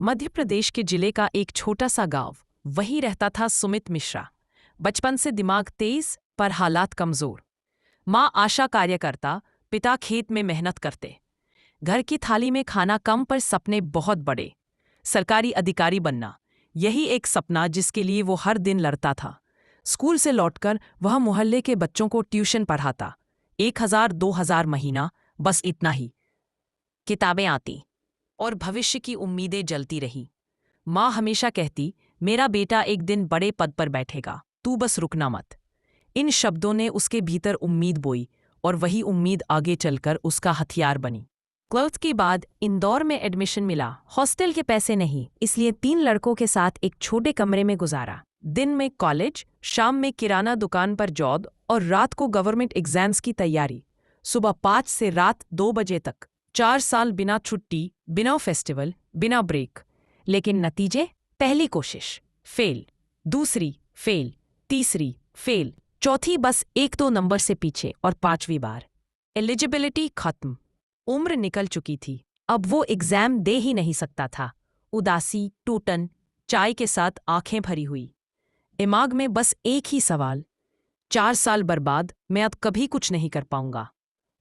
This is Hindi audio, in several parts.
मध्य प्रदेश के जिले का एक छोटा सा गांव, वहीं रहता था सुमित मिश्रा। बचपन से दिमाग तेज पर हालात कमजोर। माँ आशा कार्यकर्ता, पिता खेत में मेहनत करते। घर की थाली में खाना कम पर सपने बहुत बड़े। सरकारी अधिकारी बनना, यही एक सपना जिसके लिए वो हर दिन लड़ता था। स्कूल से लौटकर वह मोहल्ले के बच्चों को ट्यूशन पढ़ाता। 1,000-2,000 महीना, बस इतना ही। किताबें आती और भविष्य की उम्मीदें जलती रही। माँ हमेशा कहती, मेरा बेटा एक दिन बड़े पद पर बैठेगा, तू बस रुकना मत। इन शब्दों ने उसके भीतर उम्मीद बोई और वही उम्मीद आगे चलकर उसका हथियार बनी। 12th के बाद इंदौर में एडमिशन मिला। हॉस्टल के पैसे नहीं, इसलिए 3 लड़कों के साथ एक छोटे कमरे में गुजारा। दिन में कॉलेज, शाम में किराना दुकान पर जॉब और रात को गवर्नमेंट एग्जाम्स की तैयारी। सुबह 5 से रात 2 बजे तक। 4 साल बिना छुट्टी, बिना फेस्टिवल, बिना ब्रेक। लेकिन नतीजे? पहली कोशिश फेल, दूसरी फेल, तीसरी फेल, चौथी बस 1-2 नंबर से पीछे और 5वीं बार एलिजिबिलिटी खत्म। उम्र निकल चुकी थी, अब वो एग्जाम दे ही नहीं सकता था। उदासी, टूटन, चाय के साथ आंखें भरी हुई। दिमाग में बस एक ही सवाल, 4 साल बर्बाद, मैं अब कभी कुछ नहीं कर पाऊंगा।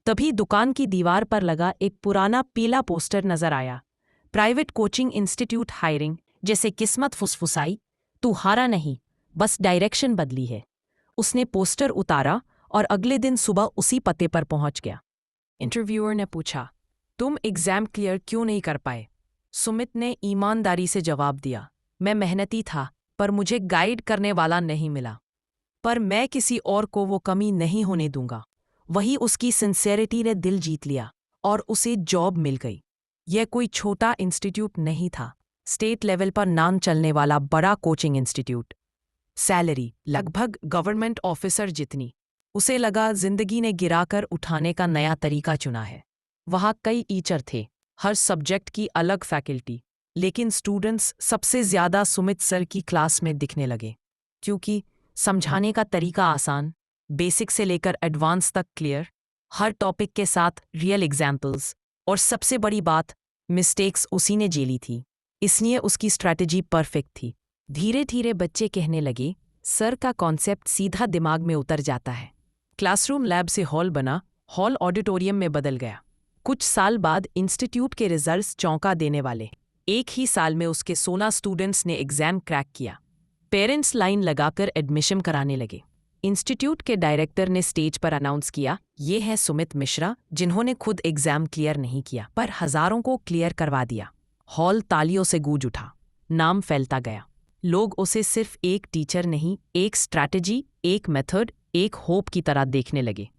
तभी दुकान की दीवार पर लगा एक पुराना पीला पोस्टर नजर आया। Private coaching institute hiring. जैसे किस्मत फुसफुसाई, तू हारा नहीं, बस डायरेक्शन बदली है। उसने पोस्टर उतारा और अगले दिन सुबह उसी पते पर पहुंच गया। इंटरव्यूअर ने पूछा, तुम एग्जाम क्लियर क्यों नहीं कर पाए? सुमित ने ईमानदारी से जवाब दिया, मैं मेहनती था, पर मुझे गाइड करने वाला नहीं मिला। पर मैं किसी और को वो कमी नहीं होने दूंगा। वही उसकी सिंसेरिटी ने दिल जीत लिया और उसे जॉब मिल गई। यह कोई छोटा इंस्टीट्यूट नहीं था, स्टेट लेवल पर नाम चलने वाला बड़ा कोचिंग इंस्टीट्यूट। सैलरी लगभग गवर्नमेंट ऑफिसर जितनी। उसे लगा जिंदगी ने गिराकर उठाने का नया तरीका चुना है। वहाँ कई टीचर थे, हर सब्जेक्ट की अलग फैकल्टी, लेकिन स्टूडेंट्स सबसे ज्यादा सुमित सर की क्लास में दिखने लगे। क्योंकि समझाने का तरीका आसान, बेसिक से लेकर एडवांस तक क्लियर, हर टॉपिक के साथ रियल एग्जाम्पल्स, और सबसे बड़ी बात, मिस्टेक्स उसी ने झेली थी, इसलिए उसकी स्ट्रैटेजी परफेक्ट थी। धीरे धीरे बच्चे कहने लगे, सर का कॉन्सेप्ट सीधा दिमाग में उतर जाता है। क्लासरूम लैब से हॉल बना, हॉल ऑडिटोरियम में बदल गया। कुछ साल बाद इंस्टीट्यूट के रिजल्ट्स चौंका देने वाले। एक ही साल में उसके 16 स्टूडेंट्स ने एग्जाम क्रैक किया। पेरेंट्स लाइन लगाकर एडमिशन कराने लगे। इंस्टीट्यूट के डायरेक्टर ने स्टेज पर अनाउंस किया, ये है सुमित मिश्रा, जिन्होंने खुद एग्जाम क्लियर नहीं किया पर हजारों को क्लियर करवा दिया। हॉल तालियों से गूंज उठा, नाम फैलता गया। लोग उसे सिर्फ एक टीचर नहीं, एक स्ट्रैटेजी, एक मेथड, एक होप की तरह देखने लगे।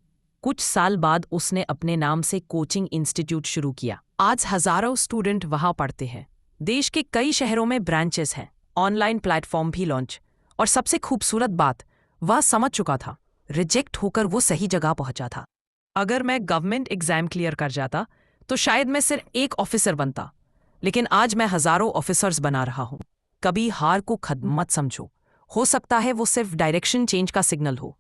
कुछ साल बाद उसने अपने नाम से कोचिंग इंस्टीट्यूट शुरू किया। आज हजारों स्टूडेंट वहां पढ़ते हैं। देश के कई शहरों में ब्रांचेस हैं, ऑनलाइन प्लेटफॉर्म भी लॉन्च। और सबसे खूबसूरत बात, वह समझ चुका था, रिजेक्ट होकर वो सही जगह पहुंचा था। अगर मैं गवर्नमेंट एग्जाम क्लियर कर जाता तो शायद मैं सिर्फ एक ऑफिसर बनता, लेकिन आज मैं हजारों ऑफिसर्स बना रहा हूं। कभी हार को खत्म मत समझो, हो सकता है वो सिर्फ डायरेक्शन चेंज का सिग्नल हो।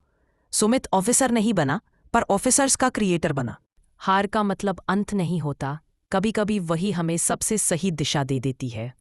सुमित ऑफिसर नहीं बना, पर ऑफिसर्स का क्रिएटर बना। हार का मतलब अंत नहीं होता, कभी कभी वही हमें सबसे सही दिशा दे देती है।